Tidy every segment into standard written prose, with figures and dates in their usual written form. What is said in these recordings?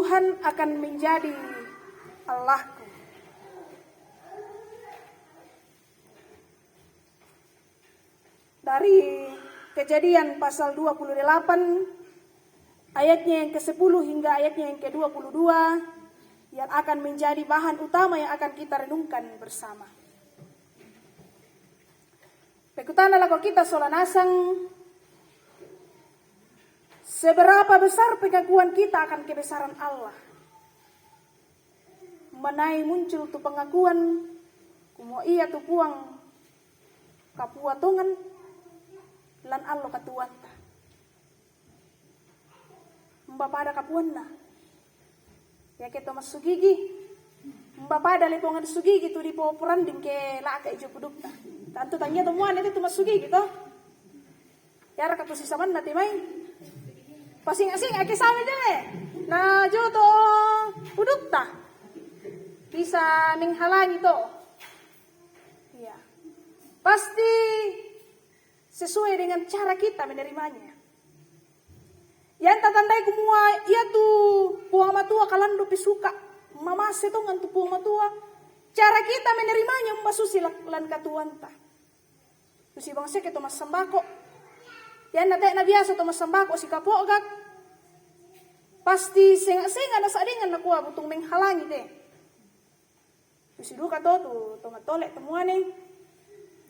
Tuhan akan menjadi Allahku. Dari Kejadian pasal 28 ayatnya yang ke-10 hingga ayatnya yang ke-22 yang akan menjadi bahan utama yang akan kita renungkan bersama. Pekutana lako kita solanasang, seberapa besar pengakuan kita akan kebesaran Allah. Menai muncul tu pengakuan, kumo iya tu puang kapua tongan, lan Allah katuan ta. Mbapada kapuan na. Ya ke Thomas Sugigi. Mbapada lepongan Sugigi tu di poporan din ke laka ijo pudukta. Tantu tanya temuan itu Thomas Sugigi to. Ya raka tu sisaman na timay. Pasing-asing ake sami dene. Na jo to pudukta. Bisa menghalangi to. Ya. Pasti sesuai dengan cara kita menerimanya. Yang tatandai kumua ia tu puang matua kalando pisuka mama setongan tu puang matua. Cara kita menerimanya mbasusi lan katuanta. Tu si bangsa ke Thomas Sambako. Yang nate na biasa Thomas Sambako si kapogak. Pasti senga-senga na saadingan na kuha butong menghalangi te. Tu si duka to tu tomatolek temuane.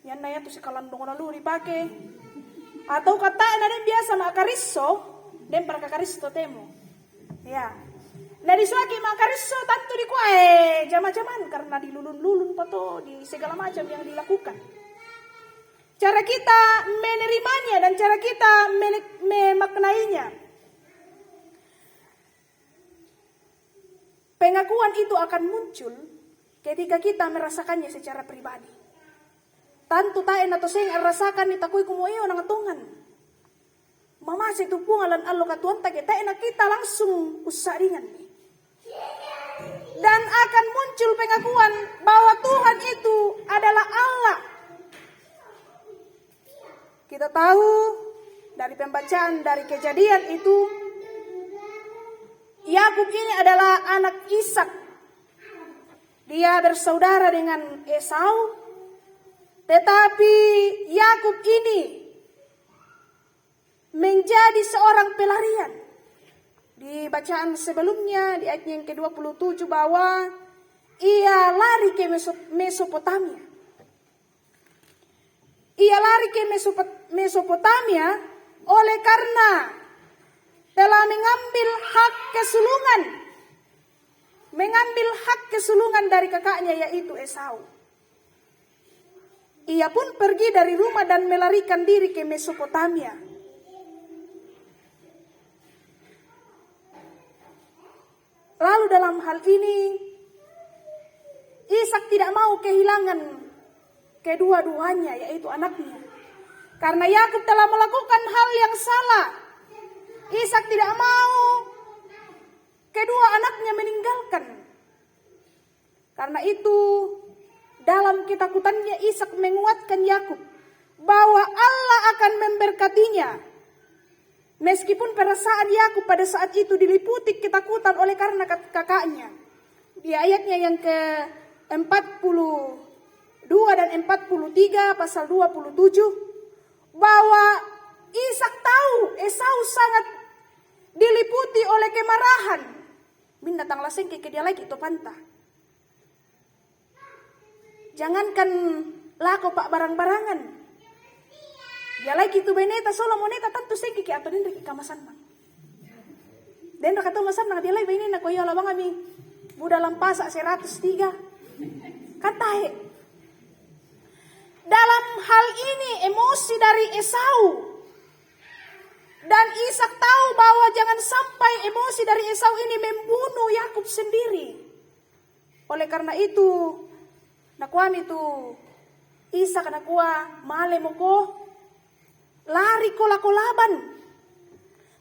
Yan na yan to si kalandong na luri pake. Atau katain na din biasa makariso, den para kakaristo temo. Ya. Na disuaki makariso tanto di kuae jama-jaman karena dilulun-lulun pa to di segala macam yang dilakukan. Cara kita menerimanya dan cara kita memaknainya. Pengakuan itu akan muncul ketika kita merasakannya secara pribadi. Tantu tae na to sing rasakan ni takoy kumoyo nang atungan. Mama sa tupungalan allo katuan ta kita na kita langsung usaringan ni. Dan akan muncul pengakuan bahwa Tuhan itu adalah Allah. Kita tahu dari pembacaan dari Kejadian itu Yakub ini adalah anak Ishak. Dia bersaudara dengan Esau. Tetapi Yakub ini menjadi seorang pelarian. Di bacaan sebelumnya di ayat yang ke-27 bahwa ia lari ke Mesopotamia. Ia lari ke Mesopotamia oleh karena telah mengambil hak kesulungan. Mengambil hak kesulungan dari kakaknya yaitu Esau. Ia pun pergi dari rumah dan melarikan diri ke Mesopotamia. Lalu dalam hal ini, Ishak tidak mau kehilangan kedua-duanya, yaitu anaknya. Karena Yakub telah melakukan hal yang salah. Ishak tidak mau kedua anaknya meninggalkan. Karena itu, dalam ketakutannya Ishak menguatkan Yakub bahwa Allah akan memberkatinya. Meskipun perasaan Yakub pada saat itu diliputi ketakutan oleh karena kakaknya. Di ayatnya yang ke-42 dan 43 pasal 27 bahwa Ishak tahu Esau sangat diliputi oleh kemarahan. Min datang laseng ke dia lagi itu pantah. Jangankan lako pak barang-barangan. Ya lagi tu beneta solo moneta tantu sengki ke atau dindri kamasan bang. Den kata masan na dia lagi benena ko yola bang ami buda lampasa 103. Katahe. Dalam hal ini emosi dari Esau dan Ishak tahu bahwa jangan sampai emosi dari Esau ini membunuh Yakub sendiri. Oleh karena itu nakuan itu Ishak nakua male moko lari kola-kolaban.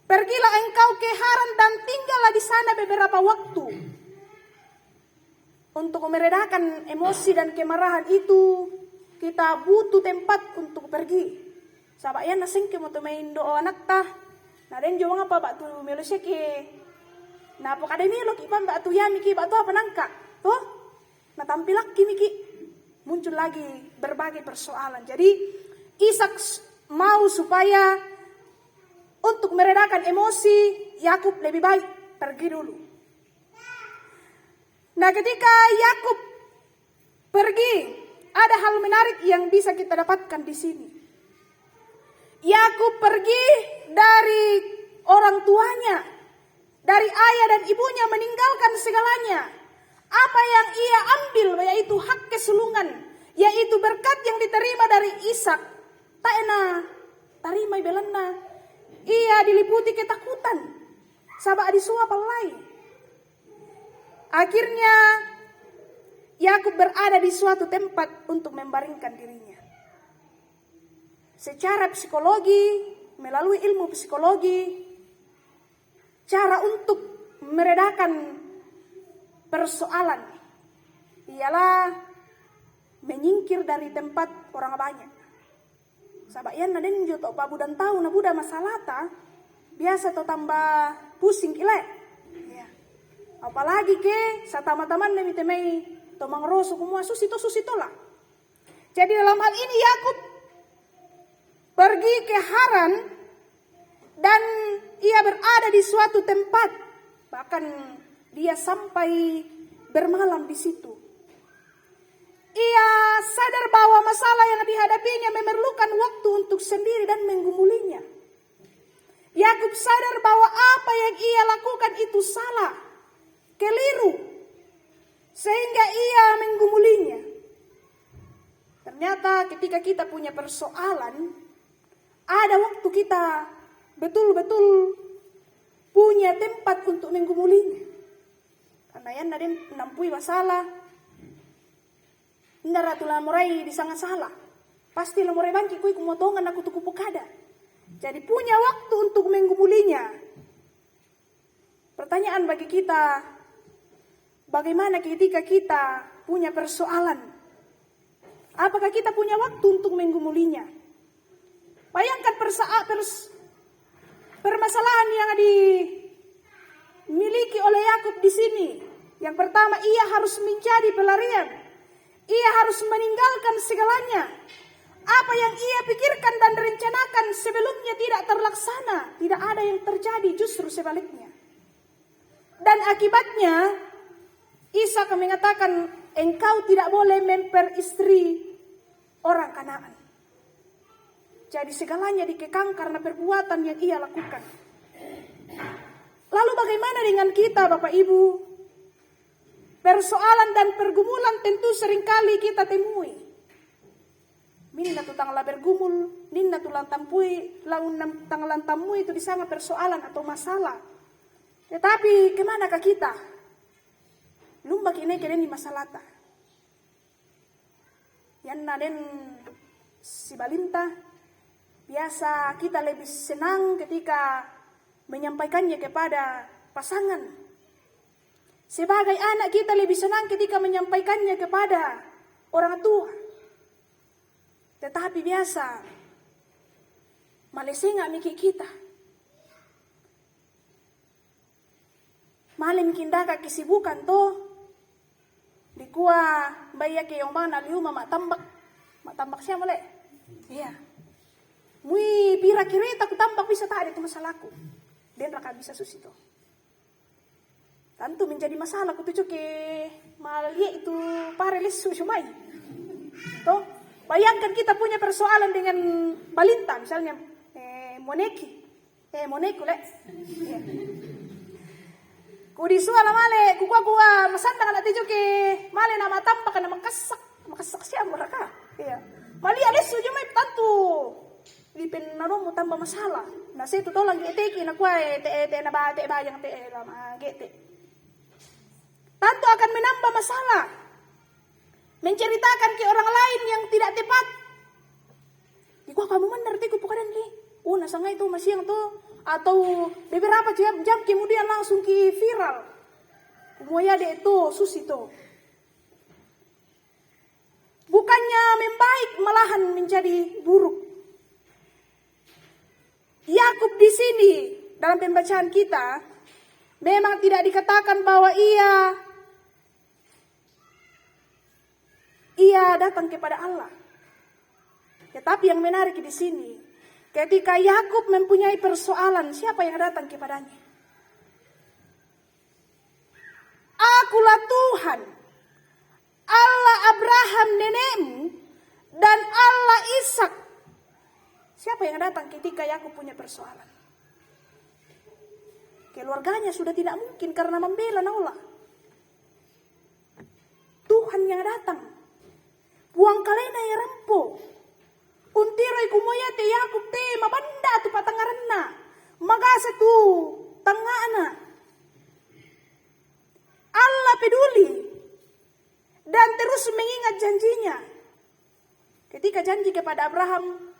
Pergilah engkau ke Haran dan tinggallah di sana beberapa waktu. Untuk meredakan emosi dan kemarahan itu, kita butuh tempat untuk pergi. Sabak yan nasing ke moto main doa anak tah. Nah den jo nga pa ba tu melusya ke Nah pokade milok ipan mbak tu yami ki mbak tu apa nangka. Toh? Nah tampilak kimi muncul lagi berbagai persoalan. Jadi Ishak mau supaya untuk meredakan emosi Yakub lebih baik pergi dulu. Nah ketika Yakub pergi, ada hal menarik yang bisa kita dapatkan di sini. Yakub pergi dari orang tuanya, dari ayah dan ibunya, meninggalkan segalanya. Apa yang ia ambil, yaitu hak kesulungan, yaitu berkat yang diterima dari Ishak, tak enak tarima belana. Ia diliputi ketakutan, sabak disuap lain. Akhirnya Yakub berada di suatu tempat untuk membaringkan dirinya. Secara psikologi, melalui ilmu psikologi, cara untuk meredakan persoalan ialah menyingkir dari tempat orang banyak. Sabak yan naden jo to pabudan tahu na buda masalah ta biasa to tambah pusing kile. Ya. Apalagi ke satama-taman demi temei to mangroso kumua susito lah. Jadi dalam hal ini Yakub pergi ke Haran dan ia berada di suatu tempat, bahkan dia sampai bermalam di situ. Ia sadar bahwa masalah yang dihadapinya memerlukan waktu untuk sendiri dan menggumulinya. Yakub sadar bahwa apa yang ia lakukan itu salah, keliru, sehingga ia menggumulinya. Ternyata ketika kita punya persoalan, ada waktu kita betul-betul punya tempat untuk menggumulinya. Karena yang naden nampui masalah, nda ratu lamurai disangat salah. Pasti lamurai bangki kui kumotongan aku tuku kada. Jadi punya waktu untuk menggumulinya. Pertanyaan bagi kita, bagaimana ketika kita punya persoalan? Apakah kita punya waktu untuk menggumulinya? Bayangkan permasalahan yang dimiliki oleh Yakub di sini. Yang pertama, ia harus menjadi pelarian. Ia harus meninggalkan segalanya. Apa yang ia pikirkan dan rencanakan sebelumnya tidak terlaksana. Tidak ada yang terjadi, justru sebaliknya. Dan akibatnya, Ishak mengatakan, engkau tidak boleh memperistri orang Kanaan. Jadi segalanya dikekang karena perbuatan yang ia lakukan. Lalu bagaimana dengan kita Bapak Ibu? Persoalan dan pergumulan tentu seringkali kita temui. Minna tu tangla bergumul, ninna tu lantampui, laun tanglan tamu itu disanga persoalan atau masalah. Tetapi kemanakah kita? Lumbak ini keren di masalah ta. Yang naden si balinta, biasa kita lebih senang ketika menyampaikannya kepada pasangan. Sebagai anak kita lebih senang ketika menyampaikannya kepada orang tua. Tetapi biasa malesengak mikir kita. Malim kindaka kesibukan toh. Dikua bayak ke yang mana liuma mak tambak siapa le? Iya. Mui pira kireta ku tambak bisa tadi itu masalahku. Dan raka bisa susito. Tentu menjadi masalah ku tuju ke malia itu parelis susumai. Toh, bayangkan kita punya persoalan dengan balita misalnya moneku le. Ya. Ku disuala male ku gua masandang anak tuju ke male nama tampak nama makasak siapa mereka. Iya. Malia lesu jumai tentu di penaro mo tambah masalah. Na situ tolang geteki na kuai te na ba te bayang te lama gete. Tentu akan menambah masalah. Menceritakan ke orang lain yang tidak tepat. Iko kamu benar tiku pukadan li. Nasanga itu masih yang tuh atau beberapa jam kemudian langsung ke viral. Kumoya de itu susito. Bukannya membaik malahan menjadi buruk. Yakub di sini dalam pembacaan kita Memang tidak dikatakan bahwa ia datang kepada Allah. Tetapi yang menarik di sini, ketika Yakub mempunyai persoalan, siapa yang datang kepadanya? Akulah Tuhan, Allah Abraham nenekmu, dan Allah Ishak. Siapa yang datang ketika Yakub punya persoalan? Keluarganya sudah tidak mungkin karena membela Allah. Tuhan yang datang. Buang kalena ya rempo. Untiroi kumoya te Yakub te mabanda tu patangarenna. Magase tu tangana. Allah peduli dan terus mengingat janjinya. Ketika janji kepada Abraham,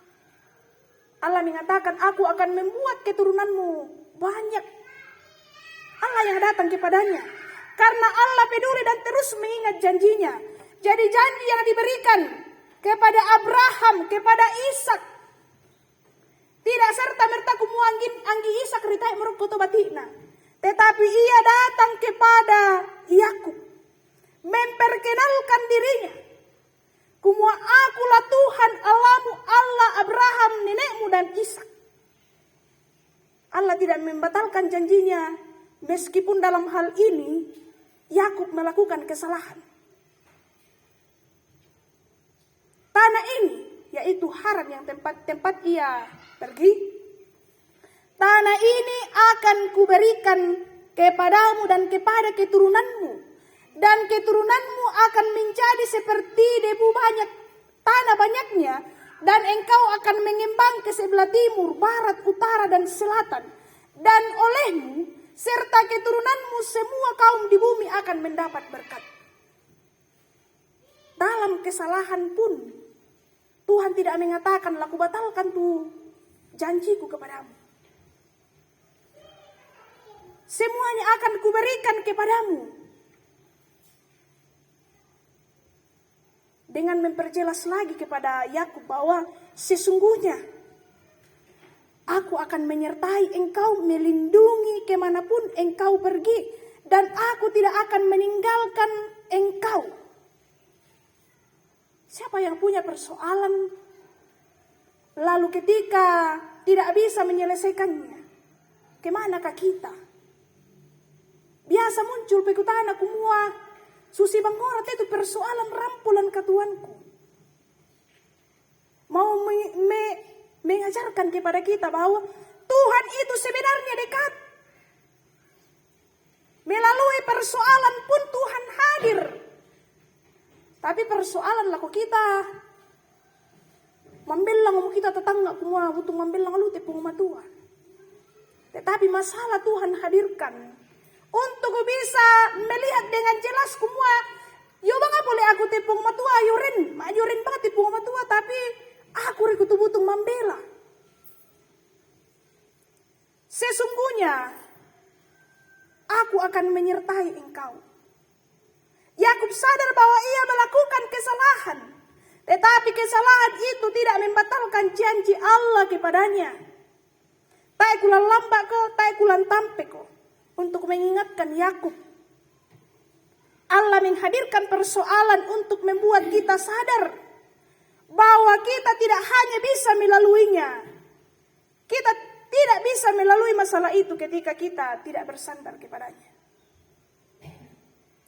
Allah mengatakan, aku akan membuat keturunanmu banyak. Allah yang datang kepadanya. Karena Allah peduli dan terus mengingat janjinya. Jadi janji yang diberikan kepada Abraham, kepada Ishak, tidak serta-merta kumuanggin anggi Ishak ritai meruputu batina. Tetapi ia datang kepada Yakub, memperkenalkan dirinya. Kumua akulah Tuhan Allahmu, Allah Abraham, nenekmu dan Ishak. Allah tidak membatalkan janjinya, meskipun dalam hal ini Yakub melakukan kesalahan. Tanah ini, yaitu Haran yang tempat ia pergi, tanah ini akan kuberikan kepadamu dan kepada keturunanmu, dan keturunanmu akan menjadi seperti debu banyak, tanah banyaknya, dan engkau akan mengembang ke sebelah timur, barat, utara, dan selatan, dan olehmu serta keturunanmu semua kaum di bumi akan mendapat berkat. Dalam kesalahan pun Tuhan tidak mengatakan, laku batalkan tuh janjiku kepadamu. Semuanya akan kuberikan kepadamu. Dengan memperjelas lagi kepada Yakub bahwa sesungguhnya aku akan menyertai engkau, melindungi kemanapun engkau pergi, dan aku tidak akan meninggalkan engkau. Siapa yang punya persoalan, lalu ketika tidak bisa menyelesaikannya, kemanakah kita? Biasa muncul pekutana kumua, susi bangkorat itu persoalan rampulan katuanku. Mau mengajarkan kepada kita bahwa Tuhan itu sebenarnya dekat. Melalui persoalan pun Tuhan hadir. Tapi persoalan laku kita membelang kita tetangga kumua butuh membelang lu tepung matua. Tetapi masalah Tuhan hadirkan untuk bisa melihat dengan jelas kumua. Yo bangga boleh aku tepung matua yurin banget tepung matua, tapi aku rikutu butuh membela. Sesungguhnya aku akan menyertai engkau. Yakub sadar bahwa ia melakukan kesalahan, tetapi kesalahan itu tidak membatalkan janji Allah kepadanya. Tai kulan lambat ko, tai kulan tampe ko, untuk mengingatkan Yakub. Allah menghadirkan persoalan untuk membuat kita sadar bahwa kita tidak hanya bisa melaluinya. Kita tidak bisa melalui masalah itu ketika kita tidak bersandar kepadanya.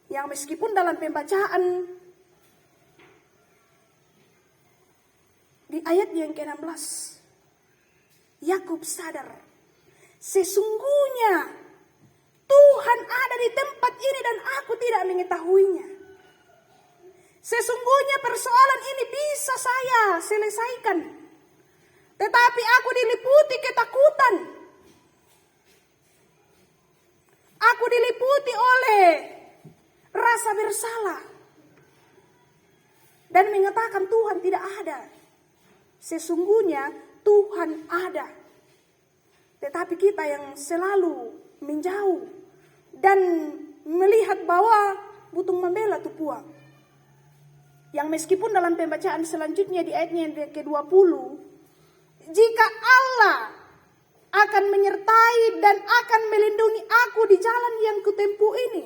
Yang meskipun dalam pembacaan di ayat yang ke-16, Yakub sadar, sesungguhnya Tuhan ada di tempat ini dan aku tidak mengetahuinya. Sesungguhnya persoalan ini bisa saya selesaikan, tetapi aku diliputi ketakutan. Aku diliputi oleh rasa bersalah dan mengatakan Tuhan tidak ada. Sesungguhnya Tuhan ada, tetapi kita yang selalu menjauh dan melihat bahwa butuh membela tu puang. Yang meskipun dalam pembacaan selanjutnya di ayatnya yang ke-20, jika Allah akan menyertai dan akan melindungi aku di jalan yang kutempuh ini.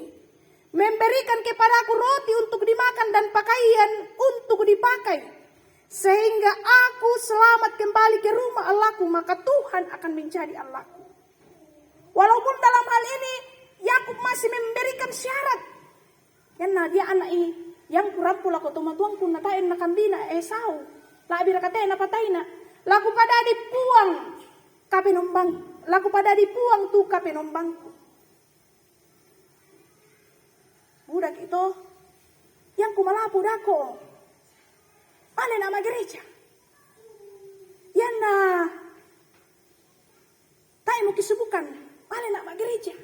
Memberikan kepadaku roti untuk dimakan dan pakaian untuk dipakai. Sehingga aku selamat kembali ke rumah Allahku, maka Tuhan akan menjadi Allahku. Walaupun dalam hal ini Yakub masih memberikan syarat. Karena dia anak ini yang pura-pura ko tuang pun natain na kambina Esau. Labi rakatain na pataina. Laku pada dipuang kapenombang. Laku pada dipuang tu kapenombangku. Budak itu yang kumalapu dako. Ale nama gereja. Yana tai mo kisubukan. Ale nama gereja.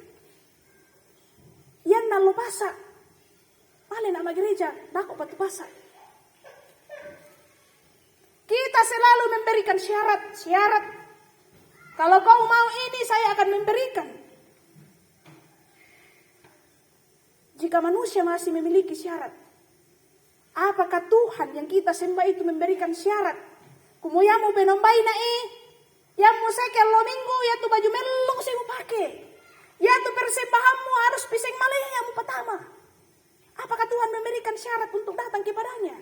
Yana lo pasa. Ale nama gereja. Dako batu pasa. Kita selalu memberikan syarat. Kalau kau mau ini, saya akan memberikan. Jika manusia masih memiliki syarat, apakah Tuhan yang kita sembah itu memberikan syarat? Kumuyamu penombai na yang mu sekel lo minggu, ya tu baju melong saya mau pakai. Ya tu persembahanmu harus piseng malaya yang mu pertama. Apakah Tuhan memberikan syarat untuk datang kepadanya?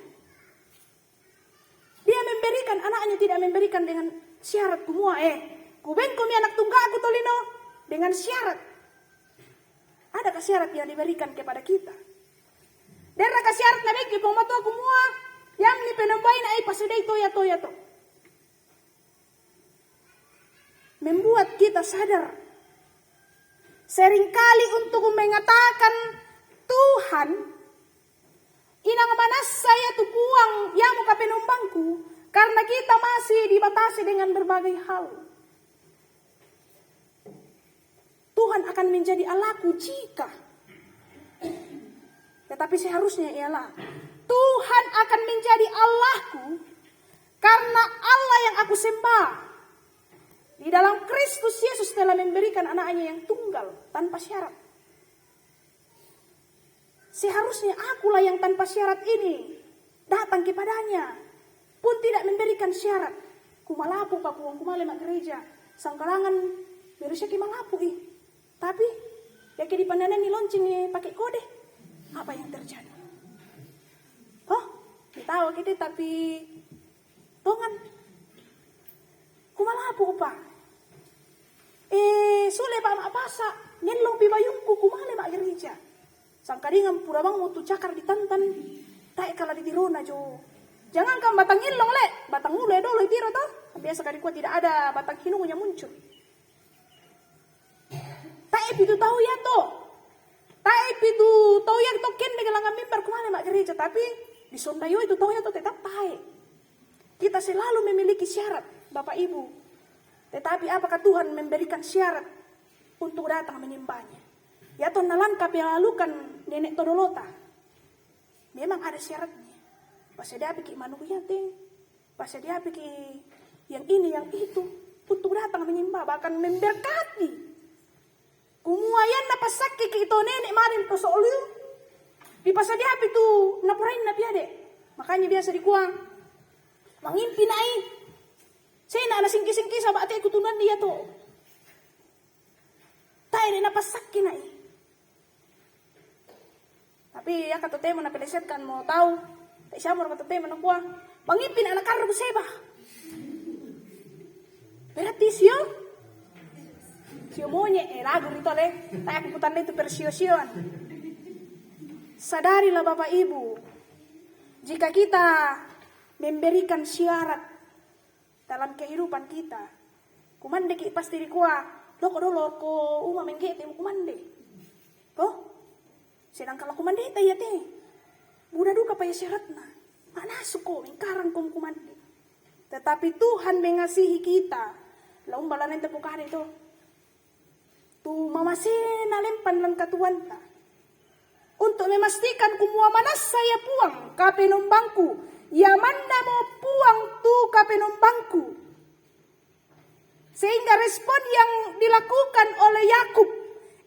Dia memberikan, anaknya tidak memberikan dengan syarat kumua. Kuben kumi anak tunggal aku tolino dengan syarat. Adakah syarat yang diberikan kepada kita? Dan raka syarat na bagi pematua kumua yang ni penombain ay pasidai toya to. Membuat kita sadar. Seringkali untuk mengatakan Tuhan, inang manas saya tu puang yang muka penumpangku, karena kita masih dibatasi dengan berbagai hal. Tuhan akan menjadi Allahku jika, tetapi seharusnya ialah Tuhan akan menjadi Allahku karena Allah yang aku sembah di dalam Kristus Yesus telah memberikan anaknya yang tunggal tanpa syarat. Seharusnya akulah yang tanpa syarat ini datang kepadanya pun tidak memberikan syarat. Kumalapu papuang kumalemak gereja sangkalangan berusaki malapu tapi ya di pandanan ni lonceng pakai kode. Apa yang terjadi? Tahu kita tapi tongan kumalapu pa. Sule pa mapasa nyenlong pibayungku kumalemak gereja. Sangkadingan pura bang mutu cakar ditantan tak kala ditirona jo. Jangan kan batang ilong le, batang ule dolo itiro toh. Biasa kali kuat tidak ada batang hinungnya muncul. Tak itu tahu ya toh. Tak itu tahu ya toh ken dengan langan mimbar kumane mak gereja tapi di sondayo itu tahu ya toh tetap tahe. Kita selalu memiliki syarat, Bapak Ibu. Tetapi apakah Tuhan memberikan syarat untuk datang menyembahnya? Ya toh nalangkap yang lalukan nenek Todolota. Memang ada syaratnya. Pasal dia pikir manukuyate. Pasal dia pikir yang ini, yang itu. Untuk datang menyembah. Bahkan memberkati. Kumuayan na pasakki ke ito nenek marin to soolyo. Di pasal dia pikir tu napurain na piade. Makanya biasa dikuang. Mangimpi na Saya na singki-singki sa bate kutunan dia to. Tayo na pasakki na Tapi ya kata tema na pelesetkan mo tahu. Tak siya mo kata tema na kuha. Mangipin anak karro seba. Berarti siyo mo nye lagu rito le. Tak aku putan itu persio-sioan. Sadarilah Bapak Ibu. Jika kita memberikan syarat dalam kehidupan kita. Kumande ki pasti di kuah. Loko dolo ko uma menggete mo kumande. Sedang kalau kumande ya teh. Buda duka paya syaratna. Mana suko mengkarang kumande. Tetapi Tuhan mengasihi kita. Laung balanan tepukar itu. Tu mamasina lempan lang katuanta. Untuk memastikan kumua manas saya puang kapenumbangku. Yamanna mo puang tu kapenumbangku. Sehingga respon yang dilakukan oleh Yakub,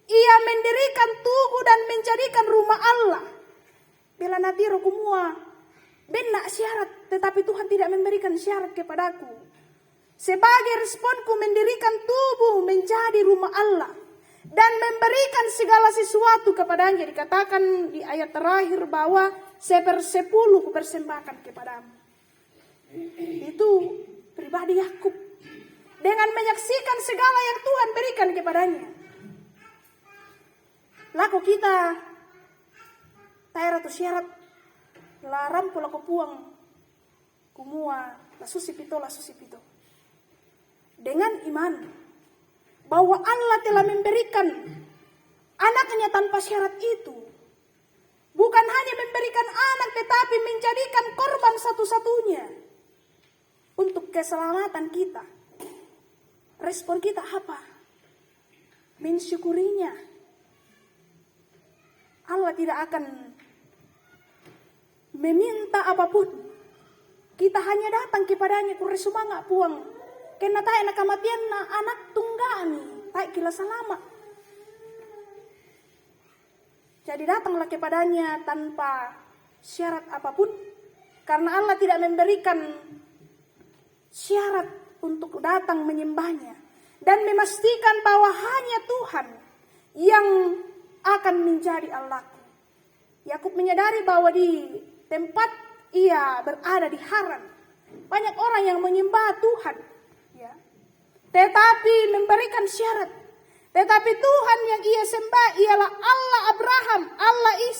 ia mendirikan tugu dan menjadikan rumah Allah. Bila natiro kumua benak syarat, tetapi Tuhan tidak memberikan syarat kepadaku. sebagai responku mendirikan tubuh menjadi rumah Allah dan memberikan segala sesuatu kepadanya. Dikatakan di ayat terakhir bahwa 1/10 kupersembahkan kepadamu. Itu pribadi Yakub dengan menyaksikan segala yang Tuhan berikan kepadanya. Laku kita taira tu syarat laram pula ko puang kumua la susi pito. Dengan iman bahwa Allah telah memberikan anaknya tanpa syarat itu. Bukan hanya memberikan anak tetapi menjadikan korban satu-satunya untuk keselamatan kita. Respon kita apa? Mensyukurinya. Allah tidak akan meminta apapun. Kita hanya datang kepadanya kure sumanga puang. Kena tayo na kamatian na anak tunggani. Tayo kila salamat. Jadi datanglah kepadanya tanpa syarat apapun. Karena Allah tidak memberikan syarat untuk datang menyembahnya. Dan memastikan bahwa hanya Tuhan yang akan menjadi Allahku. Yakub menyadari bahwa di tempat ia berada di Haran, banyak orang yang menyembah Tuhan, ya. Tetapi memberikan syarat. Tetapi Tuhan yang ia sembah ialah Allah Abraham, Allah Ishak,